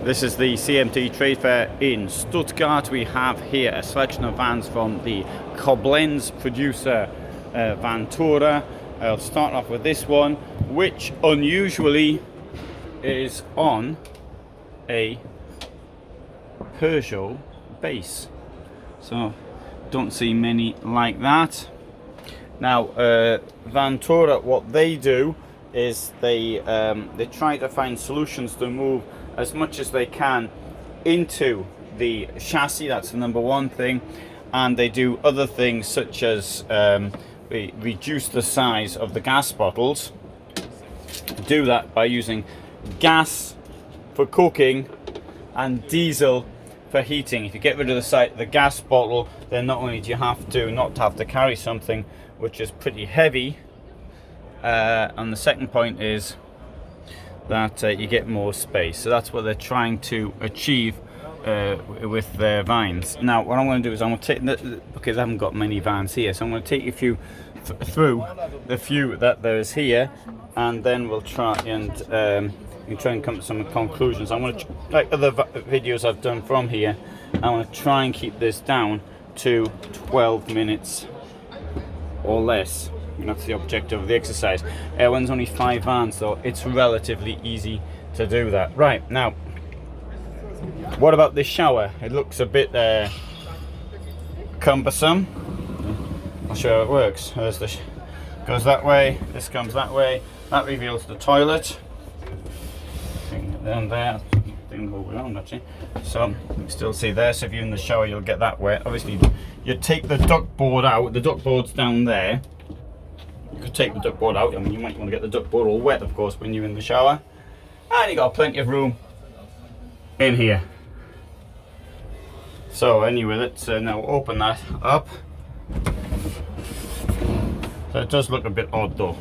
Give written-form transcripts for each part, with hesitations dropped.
This is the CMT Trade Fair in Stuttgart. We have here a selection of vans from the Koblenz producer Vantura. I'll start off with this one, which unusually is on a Peugeot base. So don't see many like that. Now Vantura, what they do is they try to find solutions to move as much as they can into the chassis. That's the number one thing, and they do other things such as reduce the size of the gas bottles. Do that by using gas for cooking and diesel for heating. If you get rid of the gas bottle, then not only do you have to not have to carry something which is pretty heavy, and the second point is that you get more space. So that's what they're trying to achieve with their vans. Now what I'm going to do is I'm going to take because I haven't got many vans here, so I'm going to take you through the few that there's here, and then we'll try and come to some conclusions. I'm going to, like other videos I've done from here, I'm going to try and keep this down to 12 minutes or less. And that's the objective of the exercise. One's only 5 vans, so it's relatively easy to do that. Right, now, what about this shower? It looks a bit cumbersome. I'll show you how it works. There's the goes that way, this comes that way. That reveals the toilet. Down there, thing go around actually. So you can still see there. So if you're in the shower, you'll get that wet. Obviously, you take the duct board out. The duct board's down there. You could take the duct board out. I mean, you might want to get the duct board all wet, of course, when you're in the shower. And you got plenty of room in here. So anyway, let's now open that up. So it does look a bit odd though.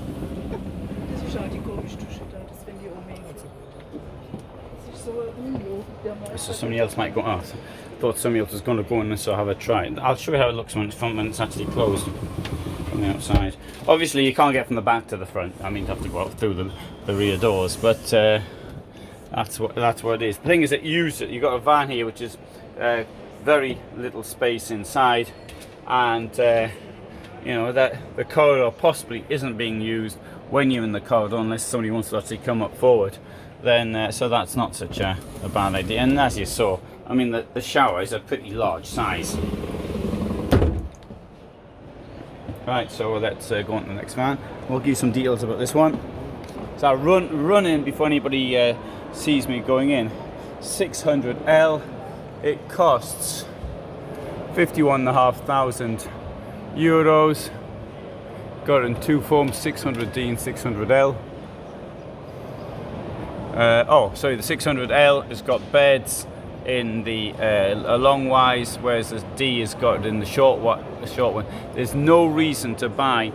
So somebody else might go. Oh, I thought somebody else was going to go in and so have a try. I'll show you how it looks when it's actually closed from the outside. Obviously, you can't get from the back to the front. I mean, you have to go out through the rear doors, but that's what it is. The thing is that you've got a van here which is very little space inside, and you know that the corridor possibly isn't being used when you're in the corridor unless somebody wants to actually come up forward. Then so that's not such a bad idea. And as you saw, I mean the shower is a pretty large size. Right, so let's go on to the next van. We'll give you some details about this one. So I'll run in before anybody sees me going in. 600L. It costs 51,500 euros. Got it in two forms, 600D and 600L. The 600L has got beds in the longwise, whereas the D has got it in the short one. There's no reason to buy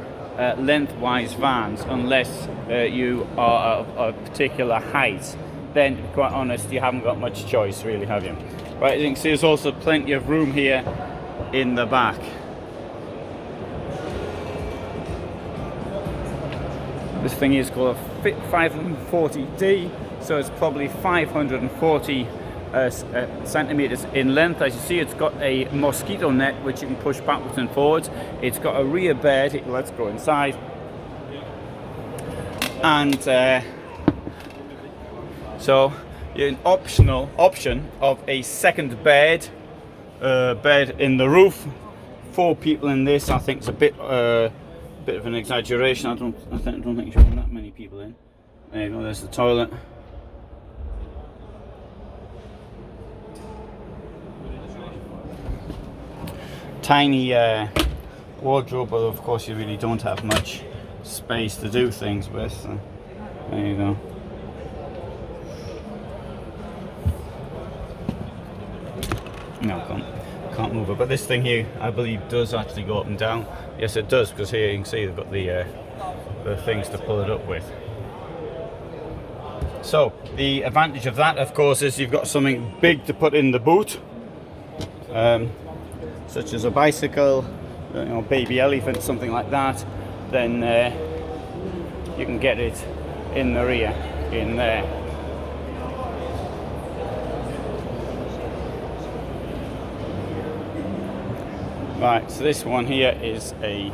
lengthwise vans unless you are of a particular height. Then, to be quite honest, you haven't got much choice, really, have you? Right, you can see there's also plenty of room here in the back. This thing is called a 540D, so it's probably 540 centimeters in length. As you see, it's got a mosquito net which you can push backwards and forwards. It's got a rear bed. Let's go inside. And so an option of a second bed in the roof. 4 people in this. I think it's a bit of an exaggeration. I don't think you should have that many people in. There you go. There's the toilet. Tiny wardrobe, but of course you really don't have much space to do things with. So there you go. No, can't move it. But this thing here, I believe, does actually go up and down. Yes, it does, because here you can see they've got the things to pull it up with. So the advantage of that, of course, is you've got something big to put in the boot, such as a bicycle, baby elephant, something like that. Then you can get it in the rear, in there. Right, so this one here is a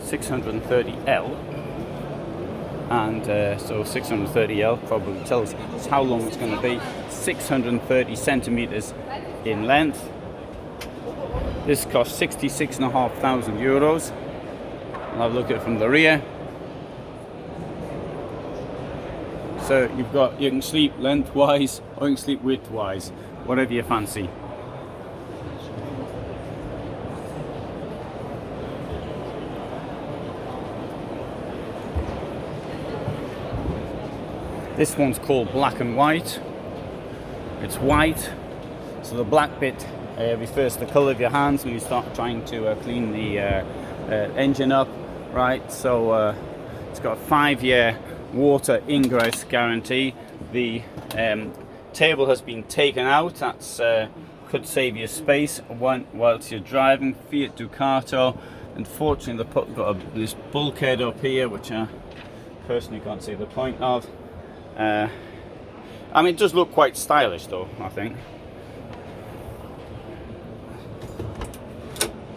630L, and so 630L probably tells us how long it's going to be. 630 centimeters in length. This costs 66,500 euros. I'll have a look at it from the rear. So you can sleep lengthwise or you can sleep widthwise, whatever you fancy. This one's called black and white. It's white, so the black bit refers to the colour of your hands when you start trying to clean the engine up, right? So it's got a 5-year water ingress guarantee. The table has been taken out. That's could save you space whilst you're driving. Fiat Ducato. Unfortunately, they've got this bulkhead up here, which I personally can't see the point of. I mean, it does look quite stylish though, I think.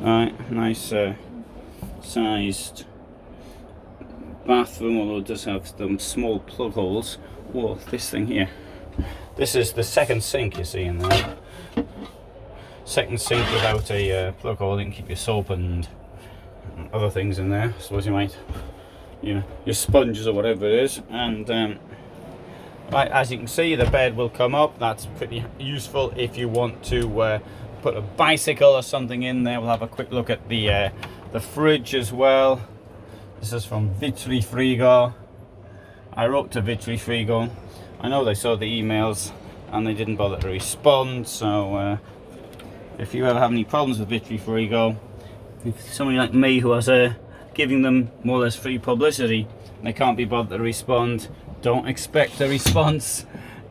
Alright, nice sized bathroom, although it does have some small plug holes. Whoa, this thing here. This is the second sink you see in there. Second sink without a plug hole. You can keep your soap and other things in there. I suppose you might, your sponges or whatever it is. And right, as you can see, the bed will come up. That's pretty useful if you want to put a bicycle or something in there. We'll have a quick look at the fridge as well. This is from Vitri Frigo. I wrote to Vitri Frigo. I know they saw the emails and they didn't bother to respond. So if you ever have any problems with Vitri Frigo, if somebody like me who has giving them more or less free publicity and they can't be bothered to respond, don't expect a response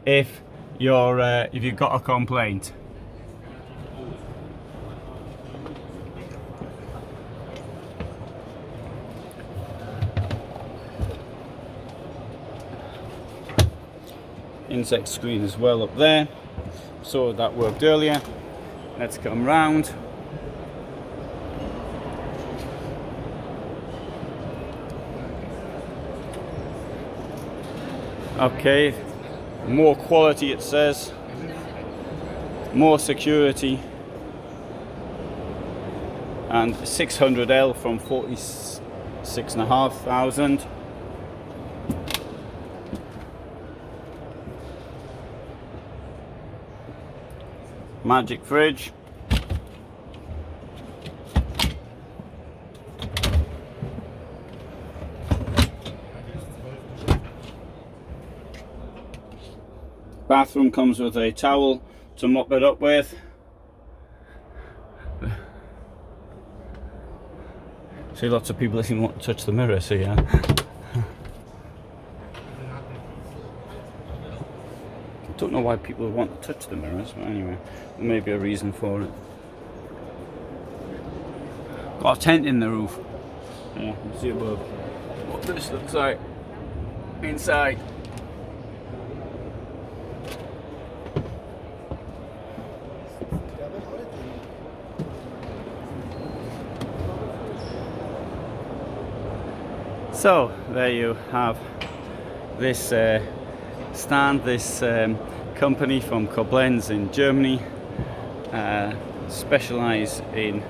if you've got a complaint. Insect screen as well up there, so that worked earlier. Let's come round. Okay, more quality it says, more security, and 600L from 46,500. Magic fridge. Bathroom comes with a towel to mop it up with. See, lots of people didn't want to touch the mirror, so yeah. Don't know why people would want to touch the mirrors, but anyway, there may be a reason for it. Got a tent in the roof. Yeah, you can see above what this looks like inside. So there you have this stand, this company from Koblenz in Germany, specialise in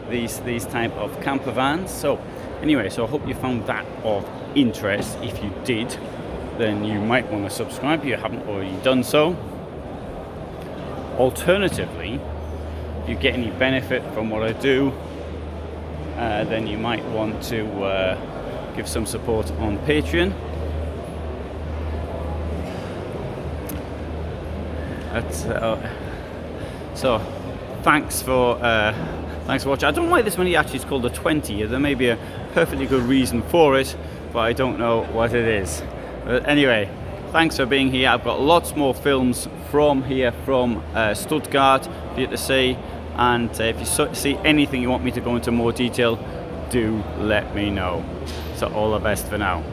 these type of camper vans. So anyway, so I hope you found that of interest. If you did, then you might want to subscribe if you haven't already done so. Alternatively, if you get any benefit from what I do, then you might want to give some support on Patreon. So thanks for watching. I don't know why this one actually is called a 20. There may be a perfectly good reason for it, but I don't know what it is. But anyway, thanks for being here. I've got lots more films from here, from Stuttgart for you to see, and if you see anything you want me to go into more detail, do let me know. So all the best for now.